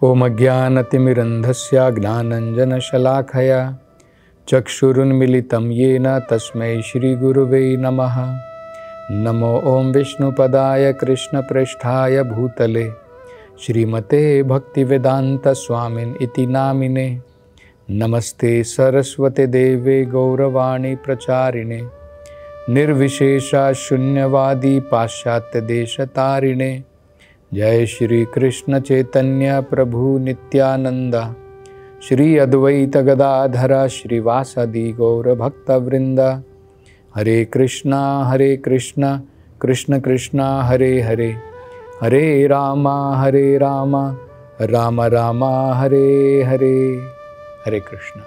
ओम अज्ञानतिमिरन्धस्य ज्ञानञ्जनशलाखया चक्षुरुन्मिलितं येन तस्मै श्रीगुरुवे नमः। नमो ओम विष्णुपदाय कृष्णप्रेष्ठाय भूतले श्रीमते भक्तिवेदांत स्वामिन् इति नामिने। नमस्ते सरस्वते देवे गौरवाणी प्रचारिणे निर्विशेषा शून्यवादी पाश्चात्य देशतारिणे। जय श्री कृष्ण चैतन्य प्रभु नित्यानंद श्री अद्वैत गदाधर श्रीवासदि गौर भक्तवृंद। हरे कृष्णा कृष्ण कृष्णा हरे हरे, हरे राम राम राम हरे हरे। हरे कृष्णा।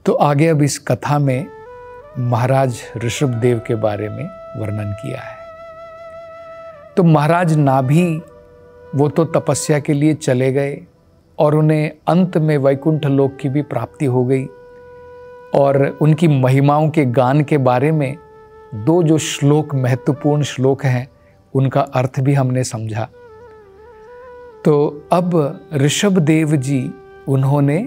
तो आगे अब इस कथा में महाराज ऋषभदेव के बारे में वर्णन किया है। तो महाराज नाभि वो तो तपस्या के लिए चले गए और उन्हें अंत में वैकुंठ लोक की भी प्राप्ति हो गई। और उनकी महिमाओं के गान के बारे में दो जो श्लोक महत्वपूर्ण श्लोक हैं उनका अर्थ भी हमने समझा। तो अब ऋषभदेव जी उन्होंने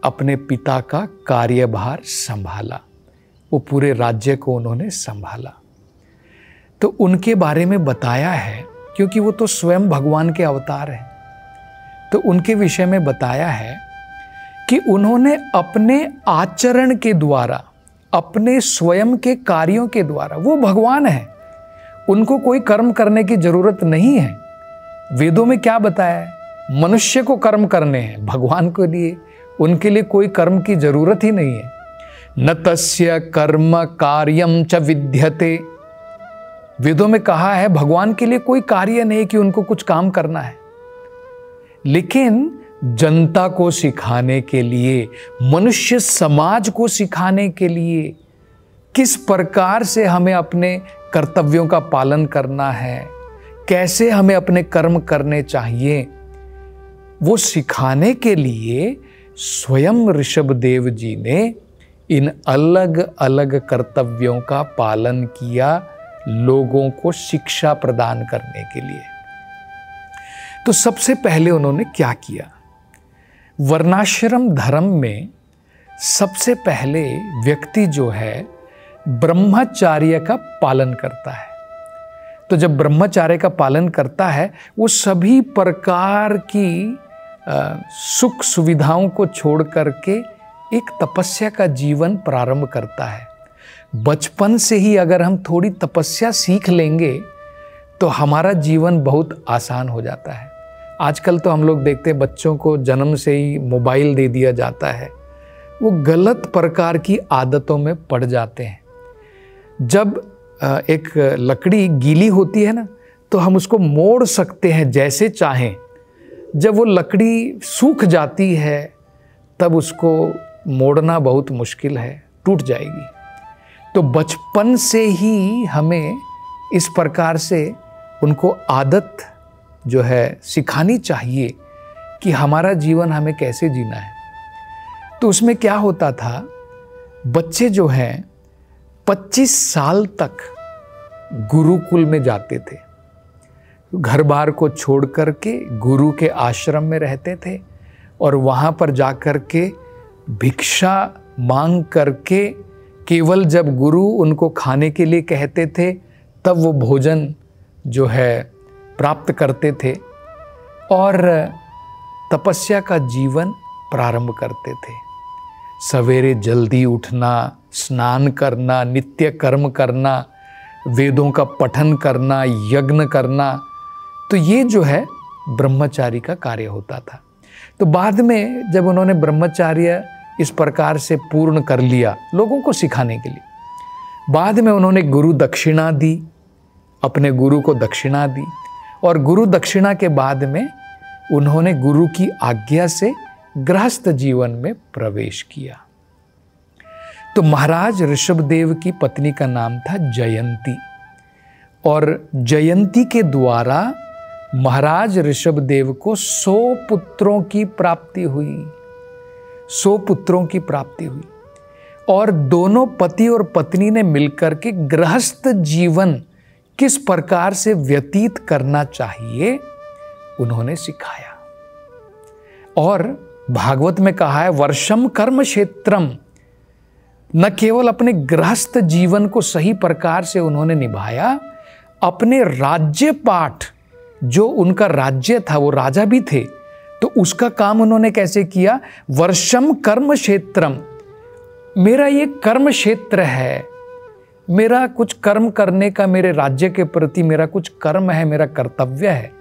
अपने पिता का कार्यभार संभाला, वो पूरे राज्य को उन्होंने संभाला। तो उनके बारे में बताया है क्योंकि वो तो स्वयं भगवान के अवतार हैं। तो उनके विषय में बताया है कि उन्होंने अपने आचरण के द्वारा, अपने स्वयं के कार्यों के द्वारा, वो भगवान हैं, उनको कोई कर्म करने की जरूरत नहीं है। वेदों में क्या बताया है? मनुष्य को कर्म करने हैं, भगवान के लिए उनके लिए कोई कर्म की जरूरत ही नहीं है। न तस्य कर्म कार्यम च विद्यते। वेदों में कहा है भगवान के लिए कोई कार्य नहीं कि उनको कुछ काम करना है, लेकिन जनता को सिखाने के लिए, मनुष्य समाज को सिखाने के लिए किस प्रकार से हमें अपने कर्तव्यों का पालन करना है, कैसे हमें अपने कर्म करने चाहिए, वो सिखाने के लिए स्वयं ऋषभदेव जी ने इन अलग अलग कर्तव्यों का पालन किया, लोगों को शिक्षा प्रदान करने के लिए। तो सबसे पहले उन्होंने क्या किया? वर्णाश्रम धर्म में सबसे पहले व्यक्ति जो है ब्रह्मचर्य का पालन करता है। तो जब ब्रह्मचर्य का पालन करता है वो सभी प्रकार की सुख सुविधाओं को छोड़ करके एक तपस्या का जीवन प्रारंभ करता है। बचपन से ही अगर हम थोड़ी तपस्या सीख लेंगे तो हमारा जीवन बहुत आसान हो जाता है। आजकल तो हम लोग देखते हैं बच्चों को जन्म से ही मोबाइल दे दिया जाता है, वो गलत प्रकार की आदतों में पड़ जाते हैं। जब एक लकड़ी गीली होती है ना तो हम उसको मोड़ सकते हैं जैसे चाहें। जब वो लकड़ी सूख जाती है तब उसको मोड़ना बहुत मुश्किल है, टूट जाएगी। तो बचपन से ही हमें इस प्रकार से उनको आदत जो है सिखानी चाहिए कि हमारा जीवन हमें कैसे जीना है। तो उसमें क्या होता था, बच्चे जो हैं 25 साल तक गुरुकुल में जाते थे, घर बार को छोड़ करके गुरु के आश्रम में रहते थे और वहाँ पर जाकर के भिक्षा मांग करके केवल जब गुरु उनको खाने के लिए कहते थे तब वो भोजन जो है प्राप्त करते थे और तपस्या का जीवन प्रारंभ करते थे। सवेरे जल्दी उठना, स्नान करना, नित्य कर्म करना, वेदों का पठन करना, यज्ञ करना, तो ये जो है ब्रह्मचारी का कार्य होता था। तो बाद में जब उन्होंने ब्रह्मचार्य इस प्रकार से पूर्ण कर लिया लोगों को सिखाने के लिए, बाद में उन्होंने गुरु दक्षिणा दी, अपने गुरु को दक्षिणा दी और गुरु दक्षिणा के बाद में उन्होंने गुरु की आज्ञा से गृहस्थ जीवन में प्रवेश किया। तो महाराज ऋषभदेव की पत्नी का नाम था जयंती और जयंती के द्वारा महाराज ऋषभदेव को 100 पुत्रों की प्राप्ति हुई। 100 पुत्रों की प्राप्ति हुई और दोनों पति और पत्नी ने मिलकर के गृहस्थ जीवन किस प्रकार से व्यतीत करना चाहिए उन्होंने सिखाया। और भागवत में कहा है वर्षम कर्म क्षेत्रम, न केवल अपने गृहस्थ जीवन को सही प्रकार से उन्होंने निभाया, अपने राज्य पाठ, जो उनका राज्य था, वो राजा भी थे, तो उसका काम उन्होंने कैसे किया? वर्षम कर्म क्षेत्रम, मेरा ये कर्म क्षेत्र है, मेरा कुछ कर्म करने का, मेरे राज्य के प्रति मेरा कुछ कर्म है, मेरा कर्तव्य है।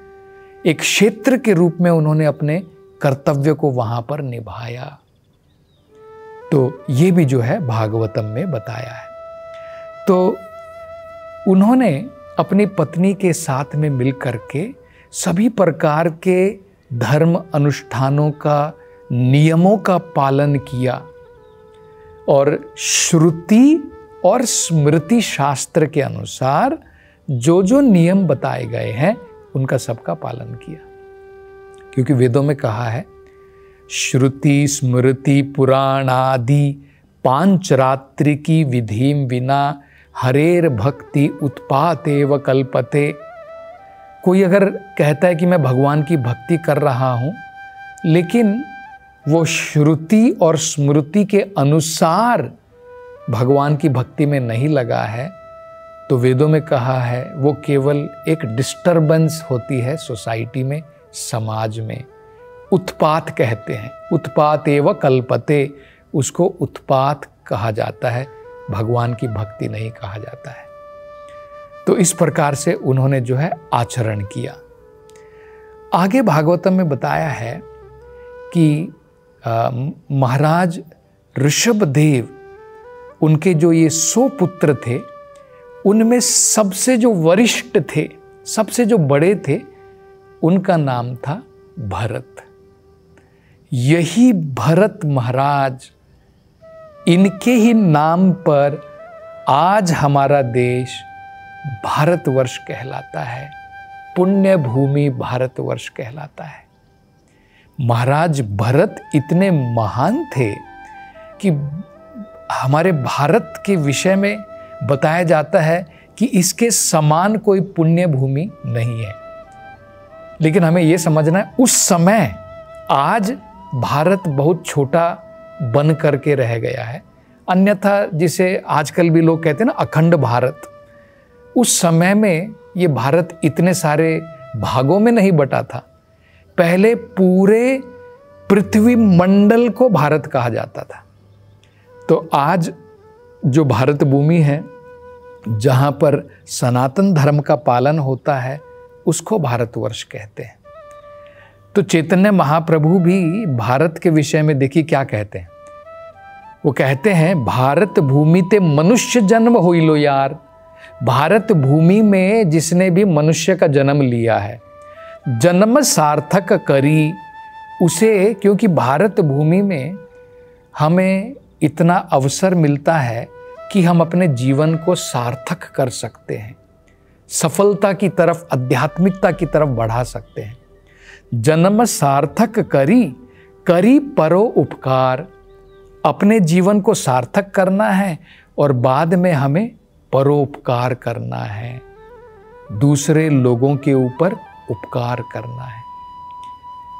एक क्षेत्र के रूप में उन्होंने अपने कर्तव्य को वहां पर निभाया। तो ये भी जो है भागवतम में बताया है। तो उन्होंने अपनी पत्नी के साथ में मिलकर के सभी प्रकार के धर्म अनुष्ठानों का, नियमों का पालन किया और श्रुति और स्मृति शास्त्र के अनुसार जो जो नियम बताए गए हैं उनका सबका पालन किया। क्योंकि वेदों में कहा है श्रुति स्मृति पुराण आदि पांचरात्रि की विधि विना हरेर भक्ति उत्पातेव कल्पते। कोई अगर कहता है कि मैं भगवान की भक्ति कर रहा हूं, लेकिन वो श्रुति और स्मृति के अनुसार भगवान की भक्ति में नहीं लगा है, तो वेदों में कहा है वो केवल एक डिस्टर्बेंस होती है सोसाइटी में, समाज में। उत्पात कहते हैं, उत्पात एव कल्पते, उसको उत्पात कहा जाता है, भगवान की भक्ति नहीं कहा जाता है। तो इस प्रकार से उन्होंने जो है आचरण किया। आगे भागवतम में बताया है कि महाराज ऋषभदेव, उनके जो ये 100 पुत्र थे, उनमें सबसे जो वरिष्ठ थे, सबसे जो बड़े थे, उनका नाम था भरत। यही भरत महाराज, इनके ही नाम पर आज हमारा देश भारतवर्ष कहलाता है, पुण्य भूमि भारतवर्ष कहलाता है। महाराज भरत इतने महान थे कि हमारे भारत के विषय में बताया जाता है कि इसके समान कोई पुण्य भूमि नहीं है। लेकिन हमें यह समझना है उस समय, आज भारत बहुत छोटा बन करके रह गया है, अन्यथा जिसे आजकल भी लोग कहते हैं ना अखंड भारत, उस समय में ये भारत इतने सारे भागों में नहीं बटा था। पहले पूरे पृथ्वी मंडल को भारत कहा जाता था। तो आज जो भारत भूमि है, जहां पर सनातन धर्म का पालन होता है, उसको भारतवर्ष कहते हैं। तो चैतन्य महाप्रभु भी भारत के विषय में देखिए क्या कहते हैं। वो कहते हैं भारत भूमि ते मनुष्य जन्म होई लो यार। भारत भूमि में जिसने भी मनुष्य का जन्म लिया है, जन्म सार्थक करी उसे, क्योंकि भारत भूमि में हमें इतना अवसर मिलता है कि हम अपने जीवन को सार्थक कर सकते हैं, सफलता की तरफ, आध्यात्मिकता की तरफ बढ़ा सकते हैं। जन्म सार्थक करी, करी परो उपकार, अपने जीवन को सार्थक करना है और बाद में हमें परोपकार करना है, दूसरे लोगों के ऊपर उपकार करना है,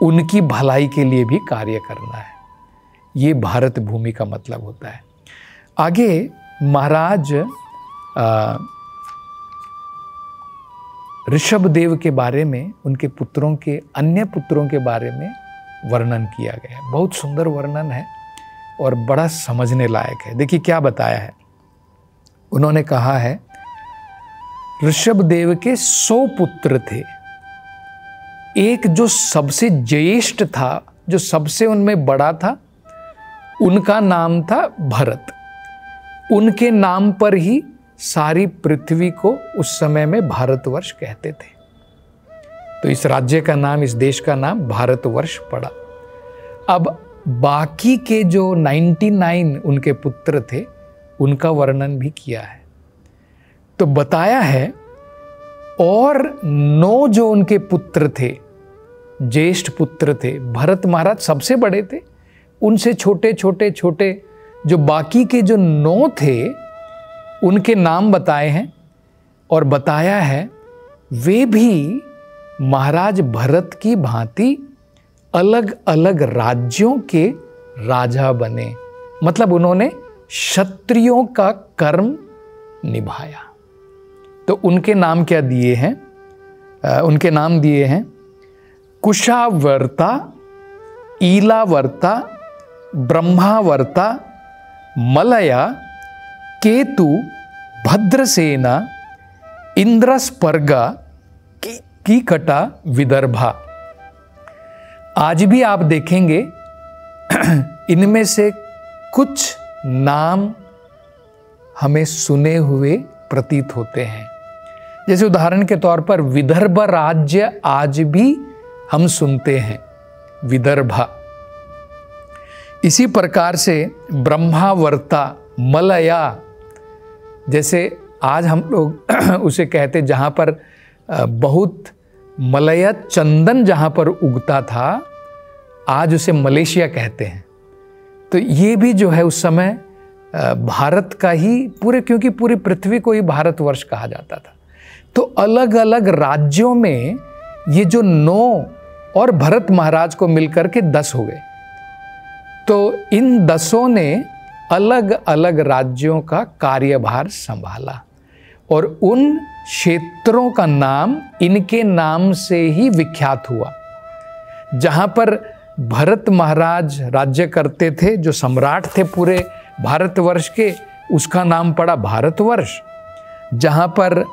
उनकी भलाई के लिए भी कार्य करना है। ये भारत भूमि का मतलब होता है। आगे महाराज ऋषभदेव के बारे में, उनके पुत्रों के, अन्य पुत्रों के बारे में वर्णन किया गया है। बहुत सुंदर वर्णन है और बड़ा समझने लायक है। देखिए क्या बताया है। उन्होंने कहा है ऋषभदेव के 100 पुत्र थे। एक जो सबसे ज्येष्ठ था, जो सबसे उनमें बड़ा था, उनका नाम था भरत। उनके नाम पर ही सारी पृथ्वी को उस समय में भारतवर्ष कहते थे। तो इस राज्य का नाम, इस देश का नाम भारतवर्ष पड़ा। अब बाकी के जो 99 उनके पुत्र थे, उनका वर्णन भी किया है। तो बताया है और 9 जो उनके पुत्र थे, ज्येष्ठ पुत्र थे, भरत महाराज सबसे बड़े थे, उनसे छोटे छोटे छोटे जो बाकी के जो 9 थे, उनके नाम बताए हैं और बताया है वे भी महाराज भरत की भांति अलग अलग राज्यों के राजा बने, मतलब उन्होंने क्षत्रियों का कर्म निभाया। तो उनके नाम क्या दिए हैं? उनके नाम दिए हैं कुशावर्ता, ईलावर्ता, ब्रह्मावर्ता, मलया, केतु, भद्रसेना, इंद्रस्पर्गा, कीकटा, विदर्भा। आज भी आप देखेंगे इनमें से कुछ नाम हमें सुने हुए प्रतीत होते हैं। जैसे उदाहरण के तौर पर विदर्भ राज्य आज भी हम सुनते हैं, विदर्भा। इसी प्रकार से ब्रह्मावर्ता, मलया, जैसे आज हम लोग उसे कहते, जहाँ पर बहुत मलया चंदन जहाँ पर उगता था, आज उसे मलेशिया कहते हैं। तो ये भी जो है उस समय भारत का ही क्योंकि पूरी पृथ्वी को ही भारतवर्ष कहा जाता था। तो अलग अलग राज्यों में ये जो 9 और भरत महाराज को मिलकर के 10 हो गए। तो इन 10 ने अलग अलग राज्यों का कार्यभार संभाला और उन क्षेत्रों का नाम इनके नाम से ही विख्यात हुआ। जहाँ पर भरत महाराज राज्य करते थे, जो सम्राट थे पूरे भारतवर्ष के, उसका नाम पड़ा भारतवर्ष। जहाँ पर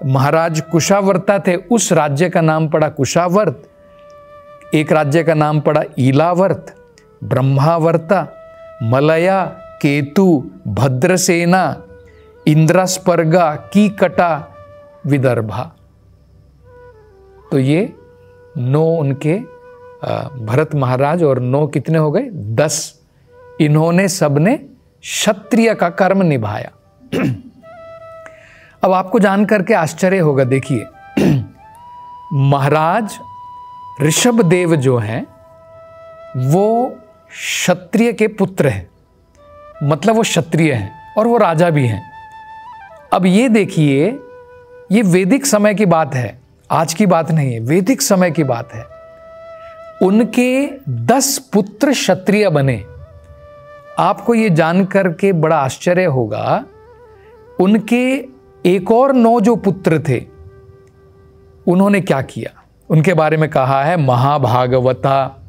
महाराज कुशावर्ता थे, उस राज्य का नाम पड़ा कुशावर्त। एक राज्य का नाम पड़ा ईलावर्त, ब्रह्मावर्ता, मलया, केतु, भद्रसेना, इंद्रस्पर्गा, कीकटा, विदर्भा। तो ये 9 उनके भरत महाराज, और 9 कितने हो गए? 10। इन्होंने सबने क्षत्रिय का कर्म निभाया। अब आपको जान करके आश्चर्य होगा, देखिए महाराज ऋषभदेव जो हैं वो क्षत्रिय के पुत्र हैं, मतलब वो क्षत्रिय हैं और वो राजा भी हैं। अब ये देखिए, ये वैदिक समय की बात है, आज की बात नहीं है, वैदिक समय की बात है। उनके 10 पुत्र क्षत्रिय बने। आपको ये जानकर के बड़ा आश्चर्य होगा, उनके एक और 9 जो पुत्र थे, उन्होंने क्या किया? उनके बारे में कहा है महाभागवता।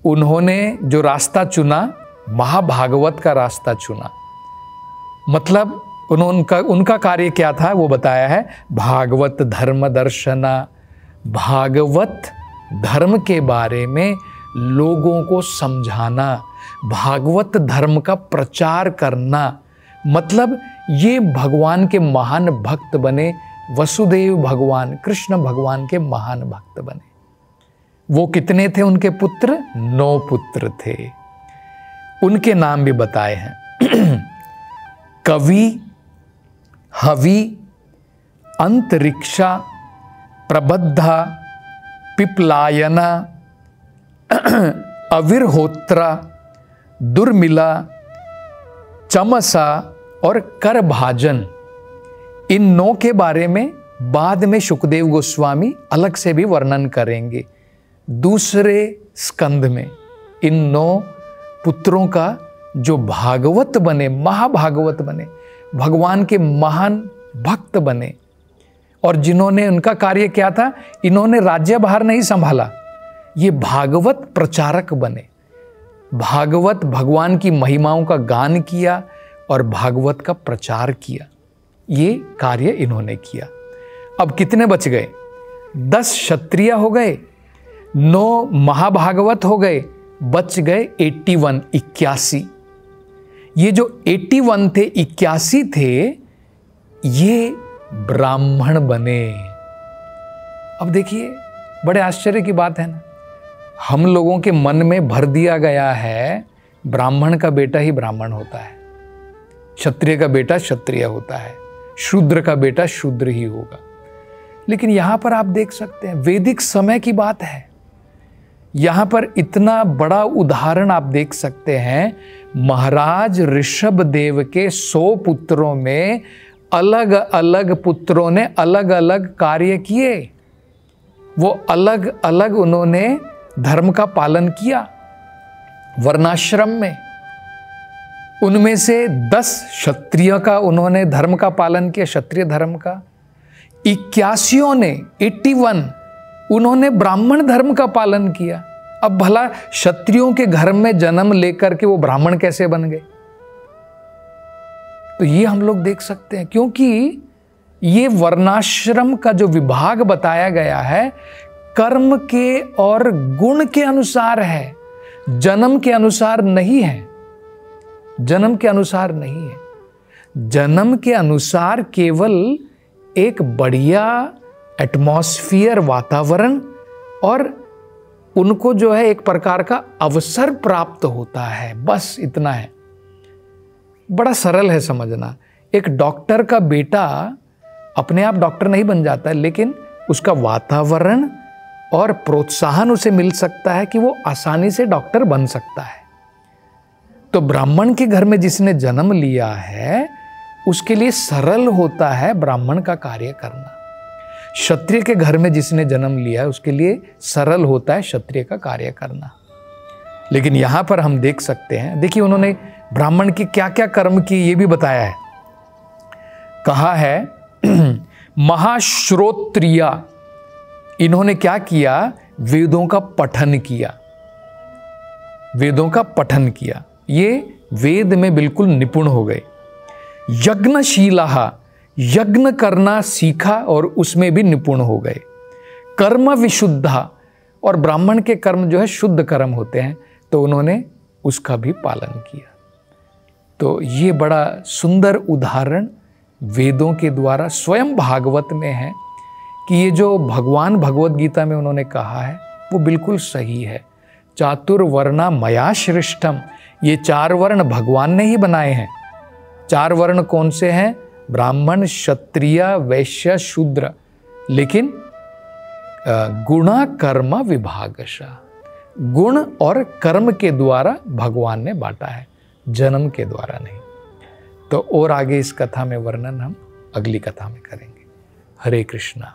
उन्होंने जो रास्ता चुना, महाभागवत का रास्ता चुना। मतलब उनका कार्य क्या था वो बताया है, भागवत धर्म दर्शना। भागवत धर्म के बारे में लोगों को समझाना, भागवत धर्म का प्रचार करना। मतलब ये भगवान के महान भक्त बने, वसुदेव भगवान, कृष्ण भगवान के महान भक्त बने। वो कितने थे उनके पुत्र? 9 पुत्र थे। उनके नाम भी बताए हैं कवि, हवि, अंतरिक्षा, प्रबद्धा, पिपलायना, अविर्होत्रा, दुर्मिला, चमसा और करभाजन। इन 9 के बारे में बाद में शुकदेव गोस्वामी अलग से भी वर्णन करेंगे। दूसरे स्कंध में इन 9 पुत्रों का जो भागवत बने, महाभागवत बने, भगवान के महान भक्त बने, और जिन्होंने, उनका कार्य क्या था? इन्होंने राज्यभार नहीं संभाला, ये भागवत प्रचारक बने। भागवत, भगवान की महिमाओं का गान किया और भागवत का प्रचार किया। ये कार्य इन्होंने किया। अब कितने बच गए? 10 क्षत्रिय हो गए, 9 महाभागवत हो गए, बच गए 81। ये जो 81 थे, 81 थे, ये ब्राह्मण बने। अब देखिए, बड़े आश्चर्य की बात है ना। हम लोगों के मन में भर दिया गया है ब्राह्मण का बेटा ही ब्राह्मण होता है, क्षत्रिय का बेटा क्षत्रिय होता है, शूद्र का बेटा शूद्र ही होगा। लेकिन यहां पर आप देख सकते हैं, वैदिक समय की बात है। यहां पर इतना बड़ा उदाहरण आप देख सकते हैं। महाराज ऋषभदेव के 100 पुत्रों में अलग अलग पुत्रों ने अलग अलग कार्य किए। वो अलग अलग उन्होंने धर्म का पालन किया वर्णाश्रम में। उनमें से 10 क्षत्रिय का उन्होंने धर्म का पालन किया, क्षत्रिय धर्म का। 81 ने 81 उन्होंने ब्राह्मण धर्म का पालन किया। अब भला क्षत्रियों के घर में जन्म लेकर के वो ब्राह्मण कैसे बन गए? तो ये हम लोग देख सकते हैं, क्योंकि ये वर्णाश्रम का जो विभाग बताया गया है कर्म के और गुण के अनुसार है, जन्म के अनुसार नहीं है। जन्म के अनुसार नहीं है। जन्म के अनुसार केवल एक बढ़िया एटमॉस्फियर, वातावरण और उनको जो है एक प्रकार का अवसर प्राप्त होता है, बस इतना है। बड़ा सरल है समझना। एक डॉक्टर का बेटा अपने आप डॉक्टर नहीं बन जाता है, लेकिन उसका वातावरण और प्रोत्साहन उसे मिल सकता है कि वो आसानी से डॉक्टर बन सकता है। तो ब्राह्मण के घर में जिसने जन्म लिया है उसके लिए सरल होता है ब्राह्मण का कार्य करना। क्षत्रिय के घर में जिसने जन्म लिया है उसके लिए सरल होता है क्षत्रिय का कार्य करना। लेकिन यहां पर हम देख सकते हैं, देखिए उन्होंने ब्राह्मण की क्या क्या कर्म की ये भी बताया है। कहा है महाश्रोत्रिया, इन्होंने क्या किया? वेदों का पठन किया। वेदों का पठन किया, ये वेद में बिल्कुल निपुण हो गए। यज्ञशीला, यज्ञ करना सीखा और उसमें भी निपुण हो गए। कर्म विशुद्धा, और ब्राह्मण के कर्म जो है शुद्ध कर्म होते हैं, तो उन्होंने उसका भी पालन किया। तो ये बड़ा सुंदर उदाहरण वेदों के द्वारा स्वयं भागवत में है कि ये जो भगवान भगवत गीता में उन्होंने कहा है वो बिल्कुल सही है। चातुर्वर्णा मया श्रेष्ठम, ये 4 वर्ण भगवान ने ही बनाए हैं। 4 वर्ण कौन से हैं? ब्राह्मण, क्षत्रिय, वैश्य, शूद्र। लेकिन गुणा कर्म विभागशः, गुण और कर्म के द्वारा भगवान ने बांटा है, जन्म के द्वारा नहीं। तो और आगे इस कथा में वर्णन हम अगली कथा में करेंगे। हरे कृष्णा।